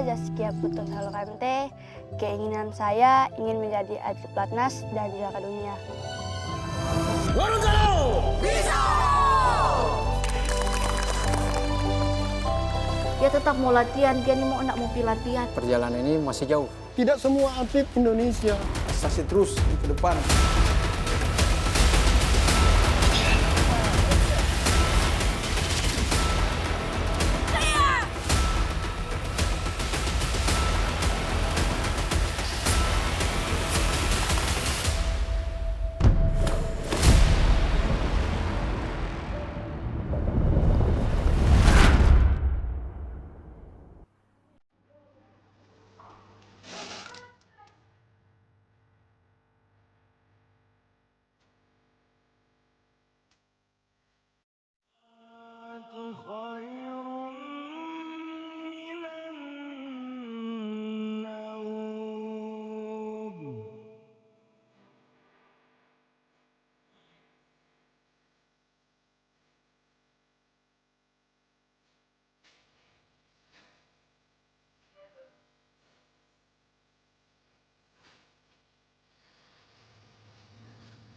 Zaskia Putri Halorante. Keinginan saya ingin menjadi atlet pelatnas dan juara dunia. Gorontalo bisa! Dia tetap mau latihan, dia mau pi latihan. Perjalanan ini masih jauh. Tidak semua atlet Indonesia Prestasi terus ke depan.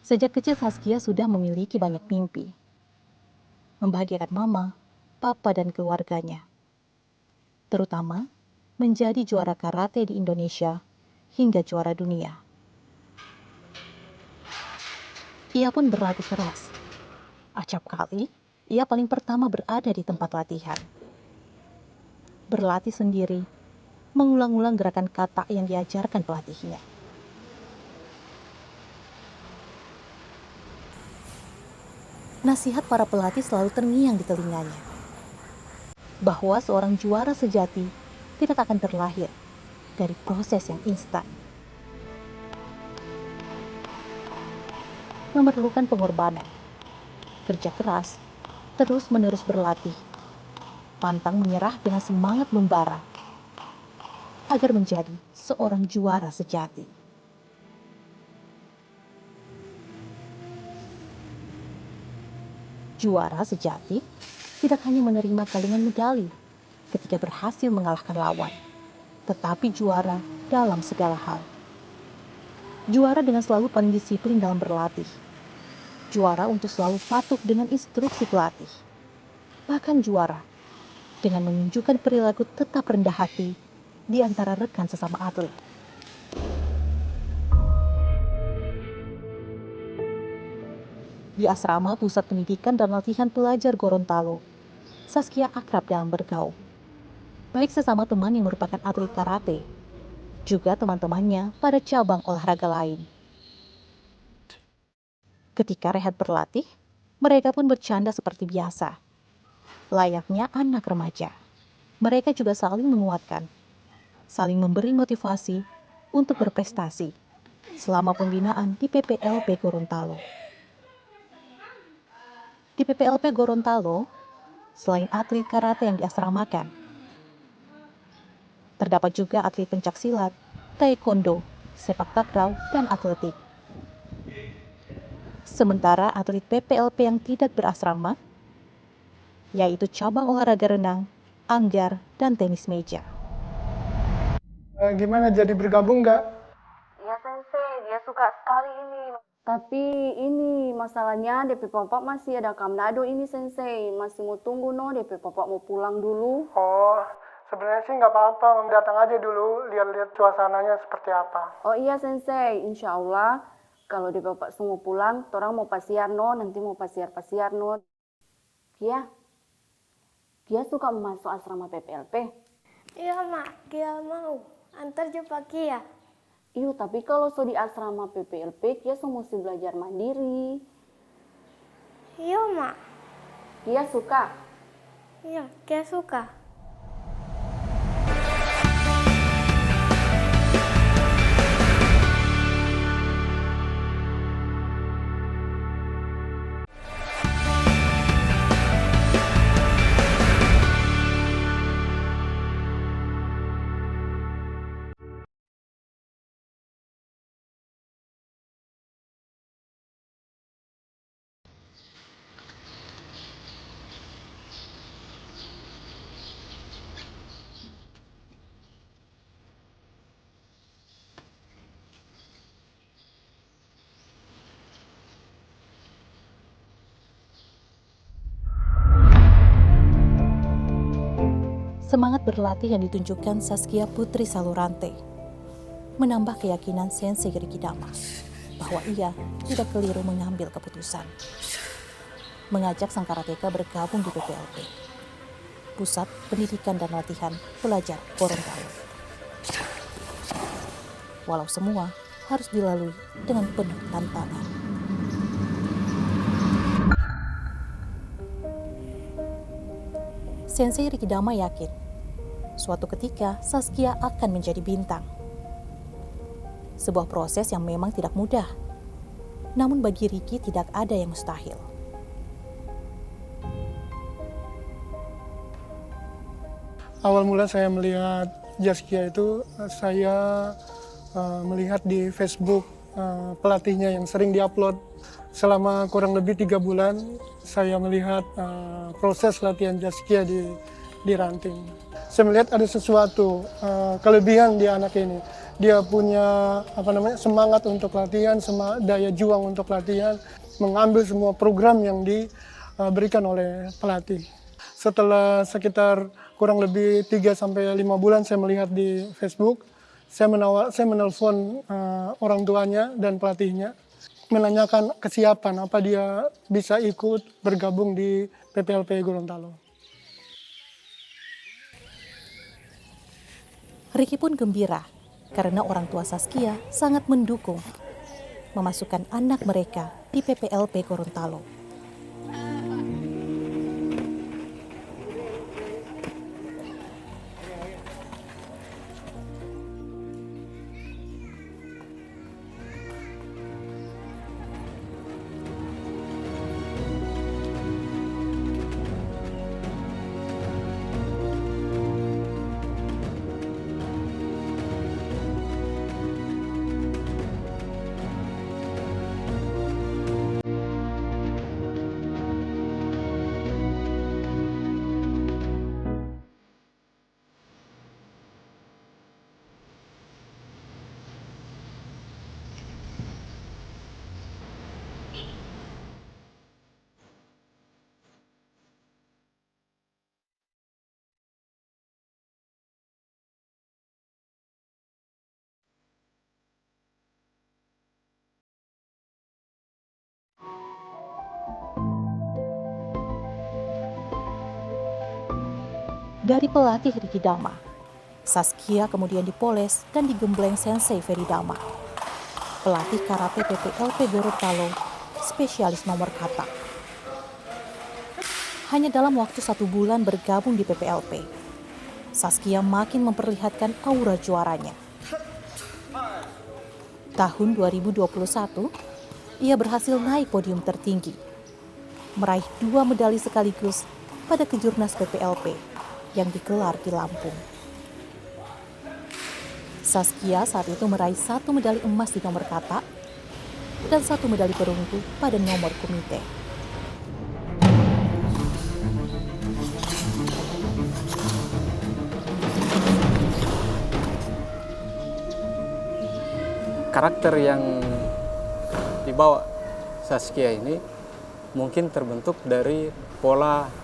Sejak kecil Zaskia sudah memiliki banyak mimpi. Membahagiakan mama, papa, dan keluarganya. Terutama menjadi juara karate di Indonesia hingga juara dunia. Ia pun berlatih keras. Acap kali, ia paling pertama berada di tempat latihan. Berlatih sendiri, mengulang-ulang gerakan kata yang diajarkan pelatihnya. Nasihat para pelatih selalu terngiang di telinganya, bahwa seorang juara sejati tidak akan terlahir dari proses yang instan. Memerlukan pengorbanan, kerja keras, terus-menerus berlatih, pantang menyerah dengan semangat membara, agar menjadi seorang juara sejati. Juara sejati tidak hanya menerima kalian medali ketika berhasil mengalahkan lawan, tetapi juara dalam segala hal. Juara dengan selalu paling disiplin dalam berlatih. Juara untuk selalu patuh dengan instruksi pelatih. Bahkan juara dengan menunjukkan perilaku tetap rendah hati di antara rekan sesama atlet. Di asrama Pusat Pendidikan dan Latihan Pelajar Gorontalo, Zaskia akrab dalam bergaul. Baik sesama teman yang merupakan atlet karate, juga teman-temannya pada cabang olahraga lain. Ketika rehat berlatih, mereka pun bercanda seperti biasa. Layaknya anak remaja, mereka juga saling menguatkan, saling memberi motivasi untuk berprestasi selama pembinaan di PPLP Gorontalo. Di PPLP Gorontalo, selain atlet karate yang diasramakan, terdapat juga atlet pencaksilat, taekwondo, sepak takraw, dan atletik. Sementara atlet PPLP yang tidak berasrama, yaitu cabang olahraga renang, anggar, dan tenis meja. gimana jadi bergabung nggak? Ya sensei, dia suka sekali ini. Tapi ini masalahnya DP papa masih ada kamnado ini sensei. Masih mau tunggu DP papa mau pulang dulu. Oh, sebenarnya sih nggak apa-apa, datang aja dulu, lihat-lihat suasananya seperti apa. Oh iya sensei, insya Allah kalau DP papa semua pulang, orang mau pasiar nanti mau pasiar Dia suka masuk asrama PPLP. Iya mak, dia mau. Antar jumpa Kia. Iya, tapi kalau so di asrama PPLP, dia so mesti belajar mandiri. Iya mak. Dia suka. Iya, Kia suka. Semangat berlatih yang ditunjukkan Saskia Putri Salurante menambah keyakinan Sensei Riki Dama bahwa ia tidak keliru mengambil keputusan. Mengajak sang karateka bergabung di PPLP, Pusat Pendidikan dan Latihan Pelajar Gorontalo. Walau semua harus dilalui dengan penuh tantangan. Sensei Riki Dama yakin, suatu ketika Saskia akan menjadi bintang. Sebuah proses yang memang tidak mudah, namun bagi Riki tidak ada yang mustahil. Awal mula saya melihat Zaskia itu, saya melihat di Facebook pelatihnya yang sering diupload. Selama kurang lebih 3 bulan, saya melihat proses latihan Zaskia di ranting. Saya melihat ada sesuatu kelebihan di anak ini. Dia punya semangat untuk latihan, daya juang untuk latihan, mengambil semua program yang diberikan oleh pelatih. Setelah sekitar kurang lebih 3-5 bulan saya melihat di Facebook, saya menelpon orang tuanya dan pelatihnya, menanyakan kesiapan apa dia bisa ikut bergabung di PPLP Gorontalo. Riki pun gembira karena orang tua Saskia sangat mendukung memasukkan anak mereka di PPLP Gorontalo. Dari pelatih Riki Dama, Saskia kemudian dipoles dan digembleng Sensei Ferry Dama, pelatih karate PPLP Gorontalo, spesialis nomor kata. Hanya dalam waktu 1 bulan bergabung di PPLP, Saskia makin memperlihatkan aura juaranya. Tahun 2021, ia berhasil naik podium tertinggi, meraih 2 medali sekaligus pada Kejurnas PPLP yang digelar di Lampung. Saskia saat itu meraih 1 medali emas di nomor kata dan 1 medali perunggu pada nomor kumite. Karakter yang dibawa Saskia ini mungkin terbentuk dari pola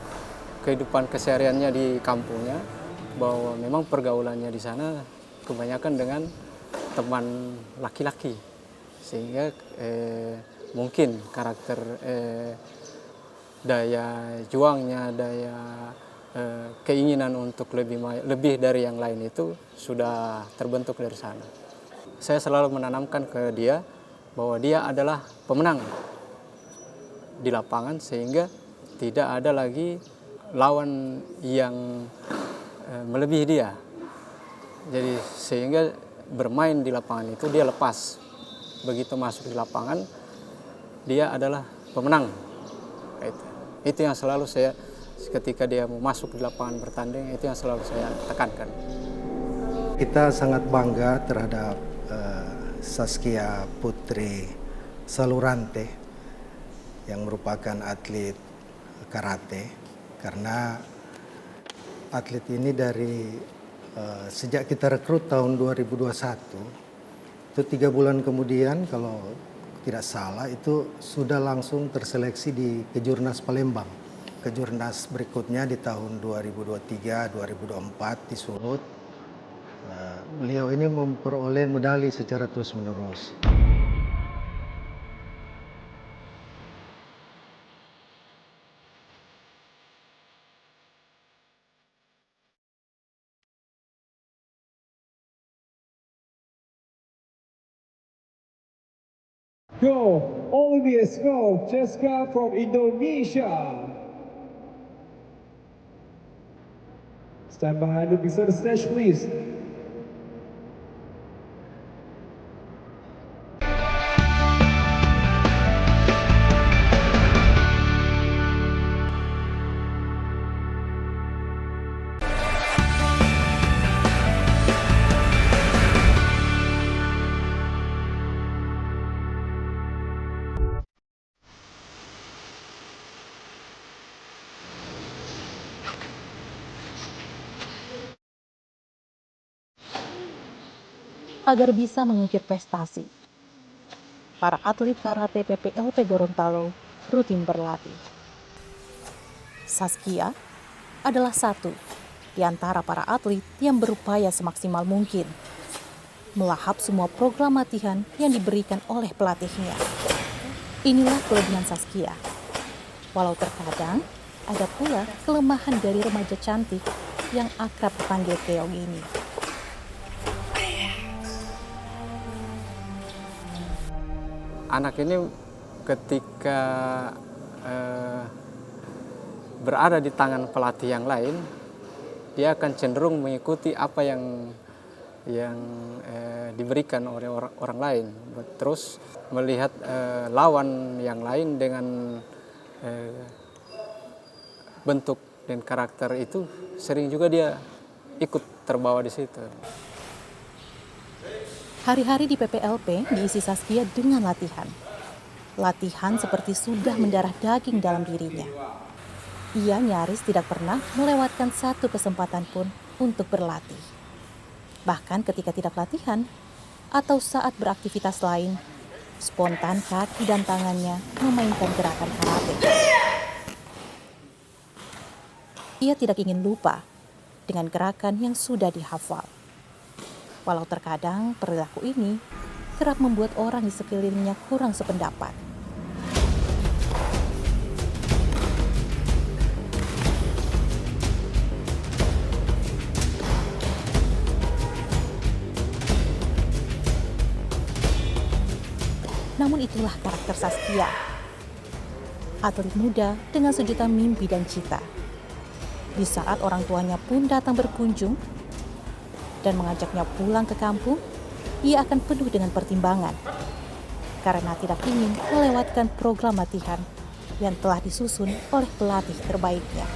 kehidupan kesehariannya di kampungnya, bahwa memang pergaulannya di sana kebanyakan dengan teman laki-laki, sehingga mungkin karakter daya juangnya, daya keinginan untuk lebih dari yang lain itu sudah terbentuk dari sana. Saya selalu menanamkan ke dia bahwa dia adalah pemenang di lapangan, sehingga tidak ada lagi lawan yang melebihi dia. Jadi sehingga bermain di lapangan itu dia lepas. Begitu masuk di lapangan, dia adalah pemenang. Itu yang selalu saya, ketika dia mau masuk di lapangan bertanding, itu yang selalu saya tekankan. Kita sangat bangga terhadap Saskia Putri Salurante yang merupakan atlet karate, karena atlet ini dari sejak kita rekrut tahun 2021 itu 3 bulan kemudian kalau tidak salah itu sudah langsung terseleksi di Kejurnas Palembang kejurnas berikutnya di tahun 2023-2024 di Sulut. Beliau ini memperoleh medali secara terus-menerus. Go, Olivia Smoke, Jessica from Indonesia. Stand behind the beside the stage, please. Agar bisa mengukir prestasi, para atlet karate PPLP Gorontalo rutin berlatih. Saskia adalah satu di antara para atlet yang berupaya semaksimal mungkin melahap semua program latihan yang diberikan oleh pelatihnya. Inilah kelebihan Saskia. Walau terkadang ada pula kelemahan dari remaja cantik yang akrab dipanggil Keong ini. Anak ini ketika berada di tangan pelatih yang lain, dia akan cenderung mengikuti apa yang diberikan oleh orang lain. Terus melihat lawan yang lain dengan bentuk dan karakter itu, sering juga dia ikut terbawa di situ. Hari-hari di PPLP diisi Saskia dengan latihan. Latihan seperti sudah mendarah daging dalam dirinya. Ia nyaris tidak pernah melewatkan satu kesempatan pun untuk berlatih. Bahkan ketika tidak latihan atau saat beraktivitas lain, spontan kaki dan tangannya memainkan gerakan karate. Ia tidak ingin lupa dengan gerakan yang sudah dihafal. Walau terkadang perilaku ini kerap membuat orang di sekelilingnya kurang sependapat. Namun itulah karakter Saskia. Atlet muda dengan sejuta mimpi dan cita. Di saat orang tuanya pun datang berkunjung dan mengajaknya pulang ke kampung, ia akan penuh dengan pertimbangan karena tidak ingin melewatkan program latihan yang telah disusun oleh pelatih terbaiknya.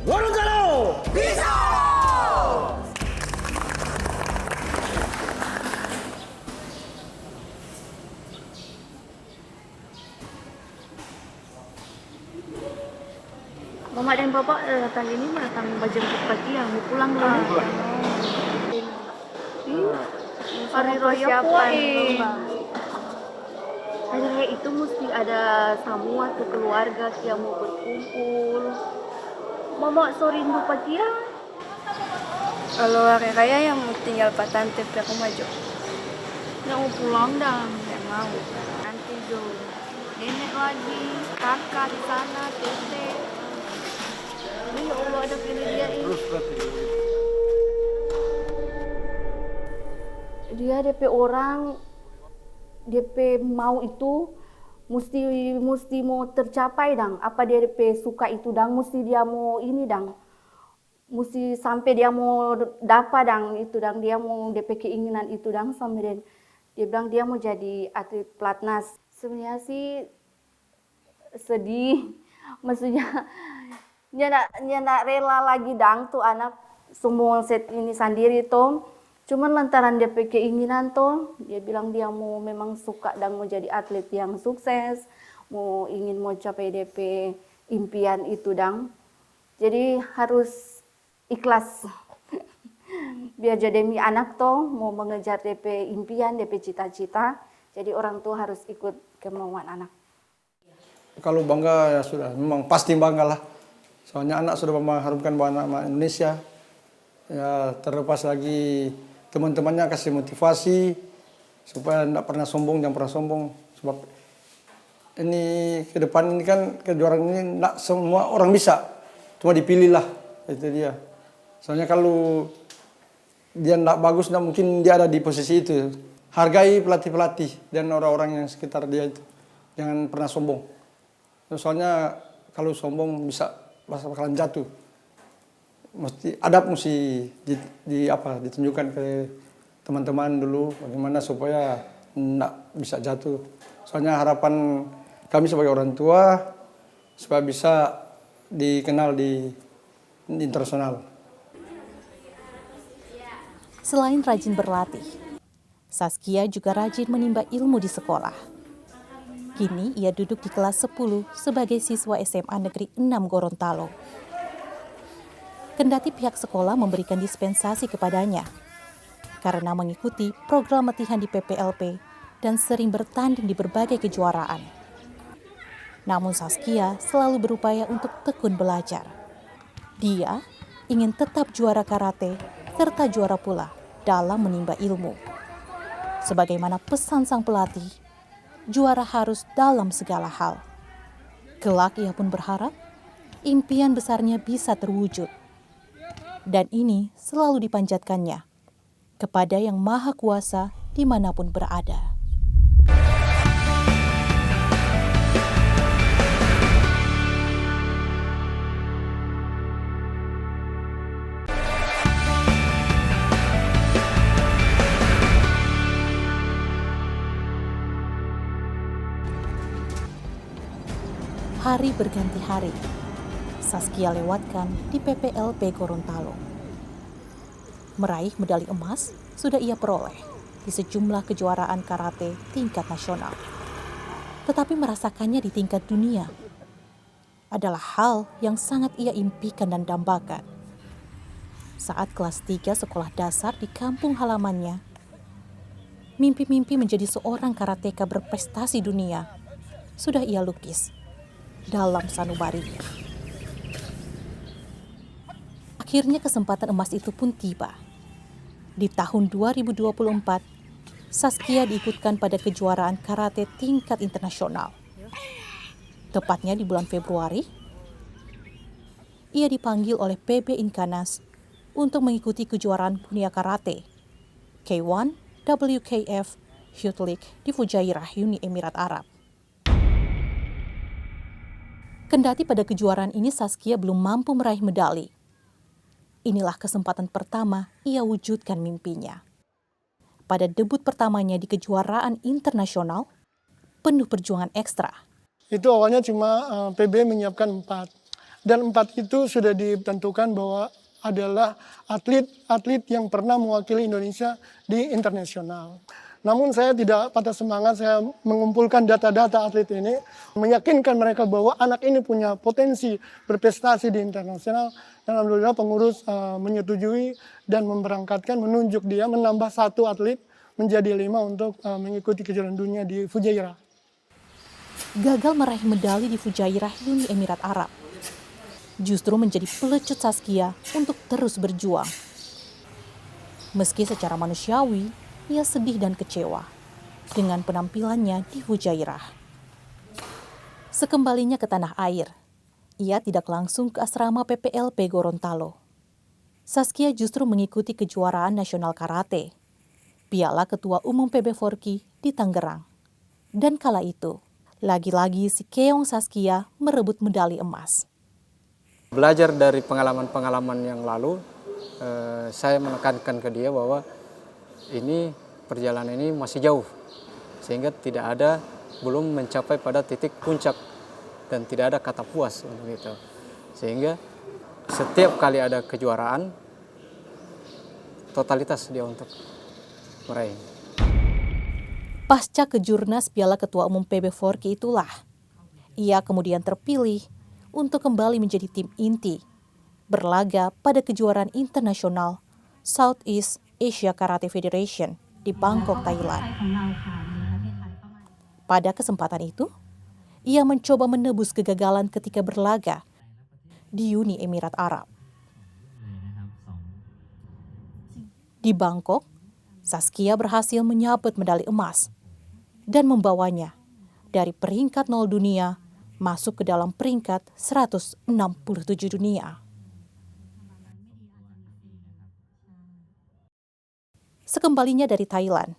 Gorontalo bisa! Mama dan Bapak datang ini datang menjemput pagi yang mau pulang dulu. Hari raya puasa. Hari raya itu mesti ada semua tuh keluarga yang mau berkumpul. Mama so rindu pagi ya. Kalau hari raya yang tinggal Pak Tante ke rumah Jo. Yang mau pulang dah. Yang mau. Nanti Jo. Nenek lagi, kakak di sana, tete. Ya Allah, ada pilih dia ini. Dia DP orang, DP mau itu mesti mau tercapai dang. Apa dia DP suka itu dang, mesti dia mau ini dang. Mesti sampai dia mau dapat dang itu dang, dia mau DP keinginan itu dang sampai dia bilang dia mau jadi atlet pelatnas. Sebenarnya sih sedih, maksudnya dia nak rela lagi dang tuh anak semua set ini sendiri tuh. Cuman lantaran dia keinginan tuh, dia bilang dia mau memang suka dan mau jadi atlet yang sukses, mau capai DP impian itu dang. Jadi harus ikhlas. Biar jadi demi anak tuh mau mengejar DP impian, DP cita-cita. Jadi orang tua harus ikut kemauan anak. Kalau bangga ya sudah, memang pasti bangga lah. Soalnya anak sudah mengharumkan nama Indonesia. Ya terlepas lagi teman-temannya kasih motivasi supaya tidak pernah sombong, jangan pernah sombong. Sebab ini ke depan ini kan kejuaraan ini tidak semua orang bisa, cuma dipilih lah, itu dia. Soalnya kalau dia tidak bagus, tidak mungkin dia ada di posisi itu. Hargai pelatih-pelatih dan orang-orang yang sekitar dia itu, jangan pernah sombong. Soalnya kalau sombong bisa bakalan jatuh. Mesti adab ditunjukkan ke teman-teman dulu bagaimana supaya tidak bisa jatuh. Soalnya harapan kami sebagai orang tua supaya bisa dikenal di internasional. Selain rajin berlatih, Saskia juga rajin menimba ilmu di sekolah. Kini ia duduk di kelas 10 sebagai siswa SMA Negeri 6 Gorontalo. Kendati pihak sekolah memberikan dispensasi kepadanya karena mengikuti program latihan di PPLP dan sering bertanding di berbagai kejuaraan. Namun Saskia selalu berupaya untuk tekun belajar. Dia ingin tetap juara karate serta juara pula dalam menimba ilmu. Sebagaimana pesan sang pelatih, juara harus dalam segala hal. Kelak ia pun berharap impian besarnya bisa terwujud. Dan ini selalu dipanjatkannya kepada Yang Maha Kuasa dimanapun berada. Hari berganti hari, Saskia lewatkan di PPLP Gorontalo. Meraih medali emas sudah ia peroleh di sejumlah kejuaraan karate tingkat nasional. Tetapi merasakannya di tingkat dunia adalah hal yang sangat ia impikan dan dambakan. Saat kelas 3 sekolah dasar di kampung halamannya, mimpi-mimpi menjadi seorang karateka berprestasi dunia sudah ia lukis dalam sanubarinya. Akhirnya kesempatan emas itu pun tiba. Di tahun 2024, Saskia diikutkan pada kejuaraan karate tingkat internasional. Tepatnya di bulan Februari, ia dipanggil oleh PB Inkanas untuk mengikuti kejuaraan dunia karate K1 WKF Youth League di Fujairah, Uni Emirat Arab. Kendati pada kejuaraan ini Saskia belum mampu meraih medali, inilah kesempatan pertama ia wujudkan mimpinya. Pada debut pertamanya di kejuaraan internasional, penuh perjuangan ekstra. Itu awalnya cuma PB menyiapkan 4. Dan 4 itu sudah ditentukan bahwa adalah atlet-atlet yang pernah mewakili Indonesia di internasional. Namun saya tidak patah semangat, saya mengumpulkan data-data atlet ini, meyakinkan mereka bahwa anak ini punya potensi berprestasi di internasional. Dan alhamdulillah pengurus menyetujui dan memberangkatkan, menunjuk dia menambah 1 atlet menjadi 5 untuk mengikuti kejuaraan dunia di Fujairah. Gagal meraih medali di Fujairah, Uni Emirat Arab, justru menjadi pelecut Saskia untuk terus berjuang. Meski secara manusiawi, ia sedih dan kecewa dengan penampilannya di Fujairah. Sekembalinya ke tanah air, ia tidak langsung ke asrama PPLP Gorontalo. Saskia justru mengikuti kejuaraan nasional karate, Piala Ketua Umum PB Forki di Tangerang. Dan kala itu, lagi-lagi si Keong Saskia merebut medali emas. Belajar dari pengalaman-pengalaman yang lalu, saya menekankan ke dia bahwa ini perjalanan ini masih jauh, sehingga belum mencapai pada titik puncak dan tidak ada kata puas gitu. Sehingga setiap kali ada kejuaraan, totalitas dia untuk meraih. Pasca kejurnas Piala Ketua Umum PB Forki itulah, ia kemudian terpilih untuk kembali menjadi tim inti, berlaga pada kejuaraan internasional Southeast Asia Karate Federation di Bangkok, Thailand. Pada kesempatan itu, ia mencoba menebus kegagalan ketika berlaga di Uni Emirat Arab. Di Bangkok, Saskia berhasil menyabet medali emas dan membawanya dari peringkat 0 dunia masuk ke dalam peringkat 167 dunia. Sekembalinya dari Thailand,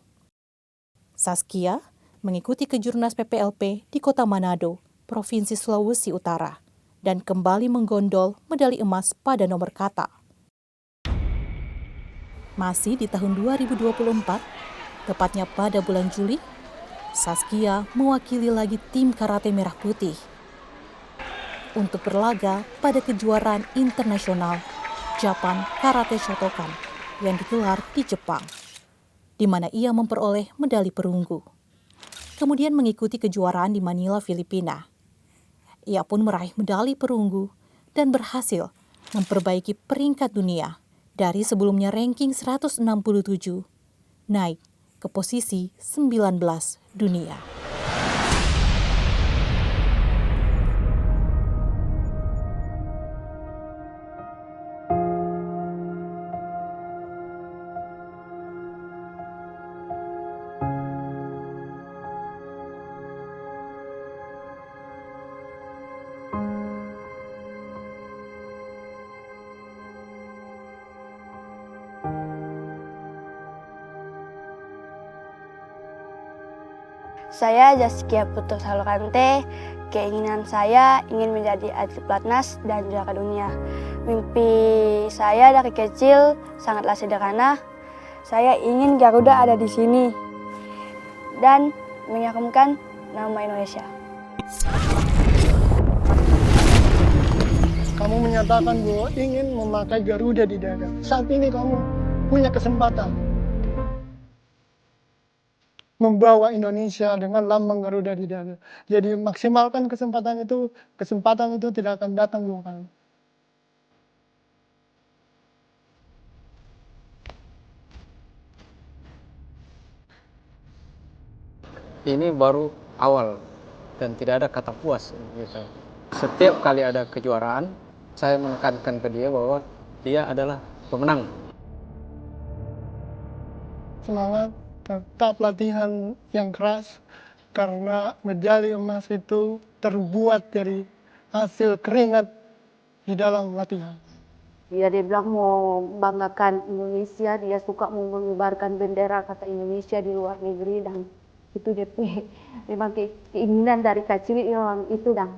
Saskia mengikuti kejurnas PPLP di kota Manado, Provinsi Sulawesi Utara, dan kembali menggondol medali emas pada nomor kata. Masih di tahun 2024, tepatnya pada bulan Juli, Saskia mewakili lagi tim karate merah putih untuk berlaga pada kejuaraan internasional Japan Karate Shotokan yang digelar di Jepang, di mana ia memperoleh medali perunggu. Kemudian mengikuti kejuaraan di Manila, Filipina. Ia pun meraih medali perunggu dan berhasil memperbaiki peringkat dunia dari sebelumnya ranking 167, naik ke posisi 19 dunia. Saya Zaskia Putu Salokante. Keinginan saya ingin menjadi atlet pelatnas dan juara dunia. Mimpi saya dari kecil sangatlah sederhana. Saya ingin Garuda ada di sini dan mengharumkan nama Indonesia. Kamu menyatakan bahwa ingin memakai Garuda di dada. Saat ini kamu punya kesempatan membawa Indonesia dengan lambang Garuda di dada. Jadi maksimalkan kesempatan itu tidak akan datang dua kali. Ini baru awal dan tidak ada kata puas gitu. Setiap kali ada kejuaraan, saya menekankan ke dia bahwa dia adalah pemenang. Semangat, tetap latihan yang keras karena medali emas itu terbuat dari hasil keringat di dalam latihan. Dia bilang mau banggakan Indonesia, dia suka mau mengibarkan bendera kata Indonesia di luar negeri, dan itu DP memang keinginan dari kecil itu, dan